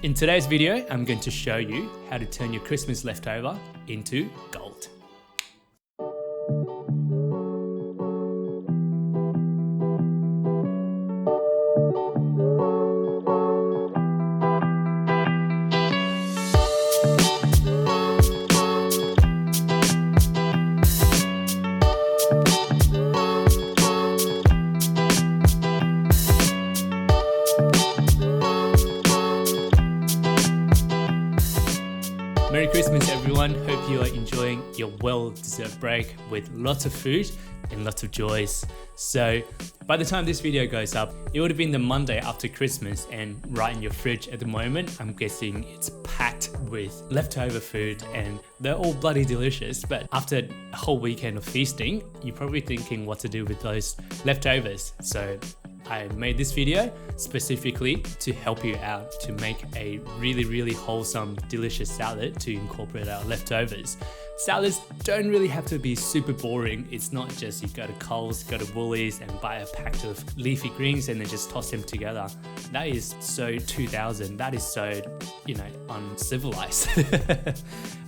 In today's video, I'm going to show you how to turn your Christmas leftover into gold. Merry Christmas everyone, hope you are enjoying your well-deserved break with lots of food and lots of joys. So by the time this video goes up, it would have been the Monday after Christmas, and right in your fridge at the moment, I'm guessing it's packed with leftover food and they're all bloody delicious. But after a whole weekend of feasting, you're probably thinking what to do with those leftovers. So I made this video specifically to help you out to make a really wholesome, delicious salad to incorporate our leftovers. Salads don't really have to be super boring. It's not just you go to Coles, go to Woolies and buy a pack of leafy greens and then just toss them together. That is so 2000. That is so, uncivilized.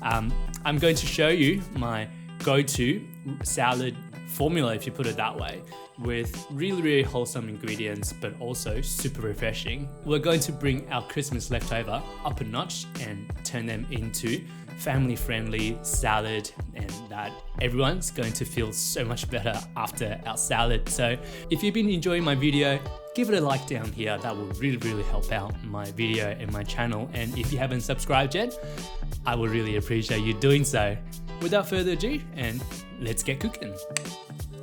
I'm going to show you my go-to salad formula, if you put it that way, with really wholesome ingredients, but also super refreshing. We're going to bring our Christmas leftover up a notch and turn them into family-friendly salad, and that everyone's going to feel so much better after our salad. So if you've been enjoying my video, give it a like down here. That will really help out my video and my channel. And if you haven't subscribed yet, I would really appreciate you doing so. Without further ado, and let's get cooking.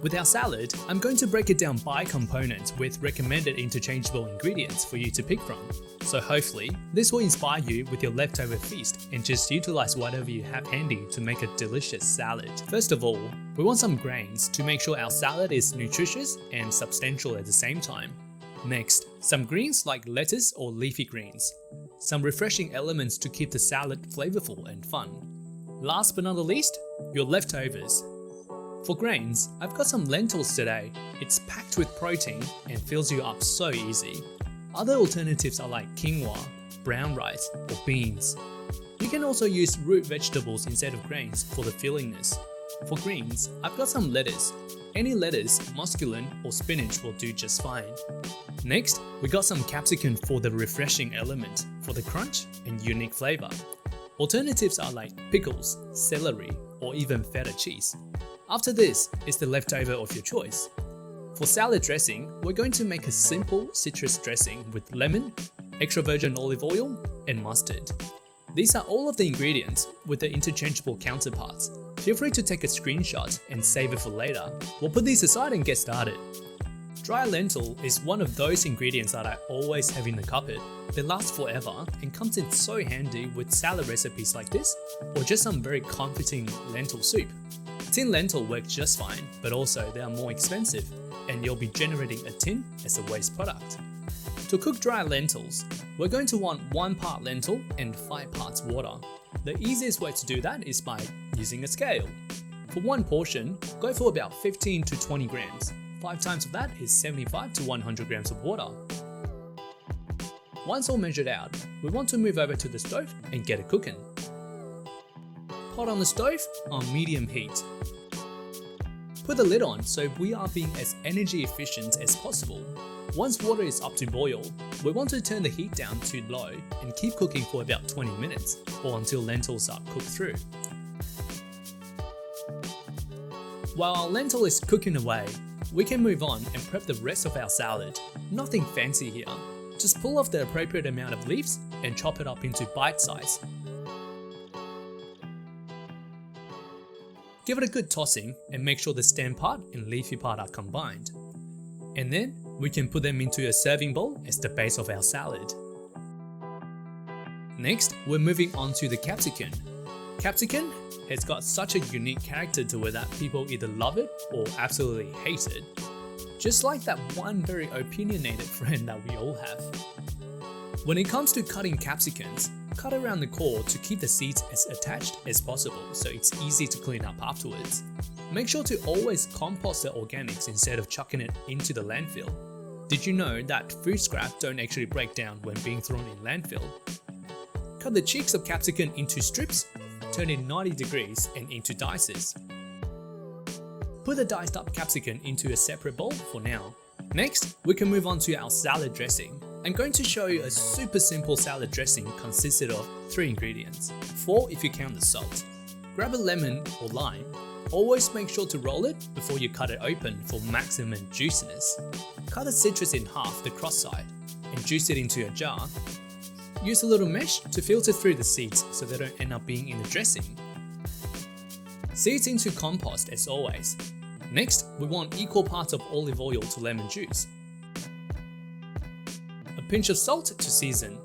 With our salad, I'm going to break it down by component with recommended interchangeable ingredients for you to pick from. So hopefully, this will inspire you with your leftover feast and just utilize whatever you have handy to make a delicious salad. First of all, we want some grains to make sure our salad is nutritious and substantial at the same time. Next, some greens like lettuce or leafy greens. Some refreshing elements to keep the salad flavorful and fun. Last but not the least, your leftovers. For grains, I've got some lentils today. It's packed with protein and fills you up so easy. Other alternatives are like quinoa, brown rice, or beans. You can also use root vegetables instead of grains for the fillingness. For greens, I've got some lettuce. Any lettuce, musculin, or spinach will do just fine. Next, we got some capsicum for the refreshing element, for the crunch and unique flavor. Alternatives are like pickles, celery, or even feta cheese. After this is the leftover of your choice. For salad dressing, we're going to make a simple citrus dressing with lemon, extra virgin olive oil, and mustard. These are all of the ingredients with the interchangeable counterparts. Feel free to take a screenshot and save it for later. We'll put these aside and get started. Dry lentil is one of those ingredients that I always have in the cupboard. They last forever and comes in so handy with salad recipes like this, or just some very comforting lentil soup. Tin lentil works just fine, but also they are more expensive, and you'll be generating a tin as a waste product. To cook dry lentils, we're going to want 1 part lentil and 5 parts water. The easiest way to do that is by using a scale. For one portion, go for about 15 to 20 grams. 5 times of that is 75 to 100 grams of water. Once all measured out, we want to move over to the stove and get it cooking. Pot on the stove on medium heat. Put the lid on so we are being as energy efficient as possible. Once water is up to boil, we want to turn the heat down to low and keep cooking for about 20 minutes or until lentils are cooked through. While our lentil is cooking away, we can move on and prep the rest of our salad. Nothing fancy here. Just pull off the appropriate amount of leaves and chop it up into bite size. Give it a good tossing and make sure the stem part and leafy part are combined. And then we can put them into a serving bowl as the base of our salad. Next, we're moving on to the capsicum. Capsicum has got such a unique character to it that people either love it or absolutely hate it. Just like that one very opinionated friend that we all have. When it comes to cutting capsicums, cut around the core to keep the seeds as attached as possible so it's easy to clean up afterwards. Make sure to always compost the organics instead of chucking it into the landfill. Did you know that food scrap don't actually break down when being thrown in landfill? Cut the cheeks of capsicum into strips, turn it 90 degrees and into dices. Put the diced up capsicum into a separate bowl for now. Next, we can move on to our salad dressing. I'm going to show you a super simple salad dressing consisted of 3 ingredients, 4 if you count the salt. Grab a lemon or lime. Always make sure to roll it before you cut it open for maximum juiciness. Cut the citrus in half the cross side and juice it into a jar. Use a little mesh to filter through the seeds so they don't end up being in the dressing. Seeds into compost as always. Next, we want equal parts of olive oil to lemon juice. A pinch of salt to season.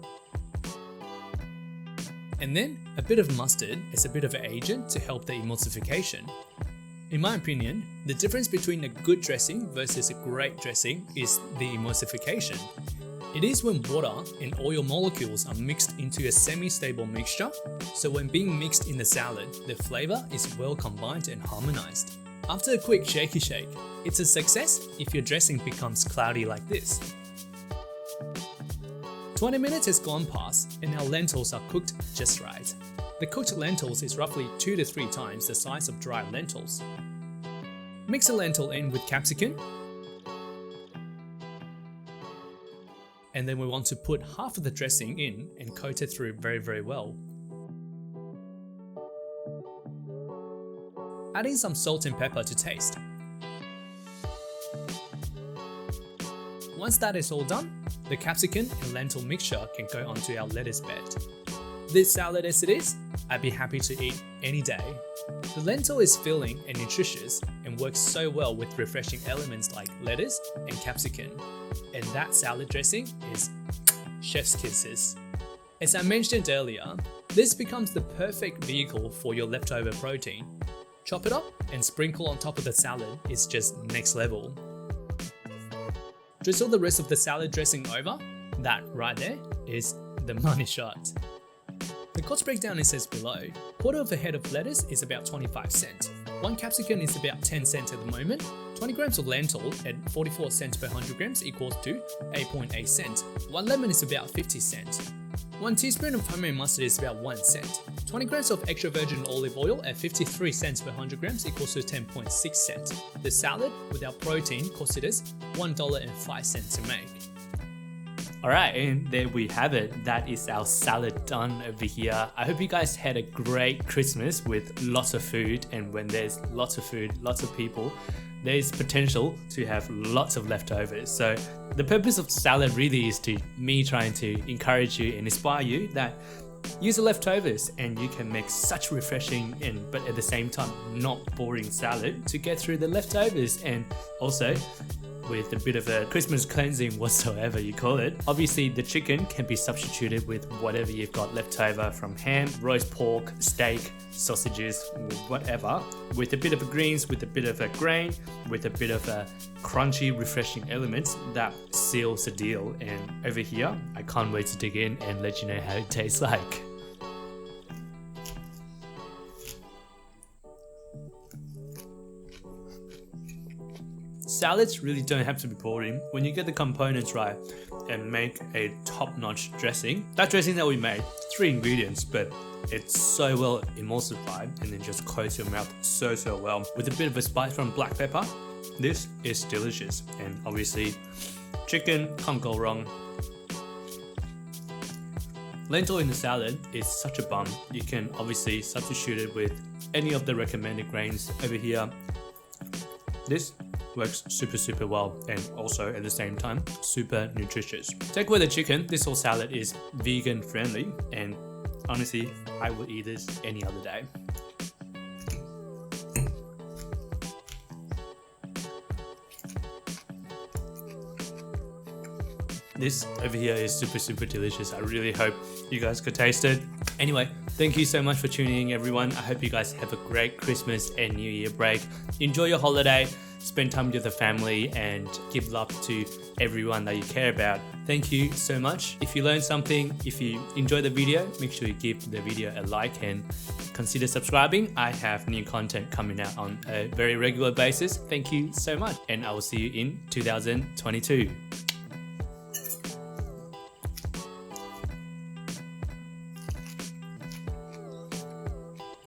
And then a bit of mustard as a bit of an agent to help the emulsification. In my opinion, the difference between a good dressing versus a great dressing is the emulsification. It is when water and oil molecules are mixed into a semi-stable mixture, so when being mixed in the salad, the flavor is well combined and harmonized. After a quick shaky shake, it's a success if your dressing becomes cloudy like this. 20 minutes has gone past and our lentils are cooked just right. The cooked lentils is roughly 2 to 3 times the size of dry lentils. Mix a lentil in with capsicum. And then we want to put half of the dressing in and coat it through very well. Add in some salt and pepper to taste. Once that is all done, the capsicum and lentil mixture can go onto our lettuce bed. This salad as it is, I'd be happy to eat any day. The lentil is filling and nutritious and works so well with refreshing elements like lettuce and capsicum. And that salad dressing is chef's kisses. As I mentioned earlier, this becomes the perfect vehicle for your leftover protein. Chop it up and sprinkle on top of the salad is just next level. Drizzle the rest of the salad dressing over. That right there is the money shot. The cost breakdown is as below. Quarter of a head of lettuce is about 25 cents. 1 capsicum is about 10 cents at the moment. 20 grams of lentil at 44 cents per 100 grams equals to 8.8 cents. 1 lemon is about 50 cents. 1 teaspoon of homemade mustard is about 1 cent. 20 grams of extra virgin olive oil at 53 cents per 100 grams equals to 10.6 cents. The salad without protein costed us $1.05 to make. Alright, and there we have it. That is our salad done over here. I hope you guys had a great Christmas with lots of food, and when there's lots of food, lots of people, there's potential to have lots of leftovers. So the purpose of salad really is to me trying to encourage you and inspire you that use the leftovers and you can make such refreshing and but at the same time not boring salad to get through the leftovers, and also with a bit of a Christmas cleansing whatsoever you call it. Obviously the chicken can be substituted with whatever you've got left over from ham, roast pork, steak, sausages, whatever, with a bit of a greens, with a bit of a grain, with a bit of a crunchy, refreshing elements that seals the deal. And over here, I can't wait to dig in and let you know how it tastes like. Salads really don't have to be boring when you get the components right and make a top-notch dressing. That dressing that we made, 3 ingredients, but it's so well emulsified and then just coats your mouth so well. With a bit of a spice from black pepper, this is delicious. And obviously, chicken can't go wrong. Lentil in the salad is such a bum. You can obviously substitute it with any of the recommended grains over here. This works super well, and also at the same time super nutritious. Take away the chicken, this whole salad is vegan friendly, and honestly I would eat this any other day. This over here is super delicious. I really hope you guys could taste it. Anyway, thank you so much for tuning in, everyone. I hope you guys have a great Christmas and New Year break. Enjoy your holiday, spend time with the family, and give love to everyone that you care about. Thank you so much. If you learned something, if you enjoyed the video, make sure you give the video a like and consider subscribing. I have new content coming out on a very regular basis. Thank you so much, and I will see you in 2022.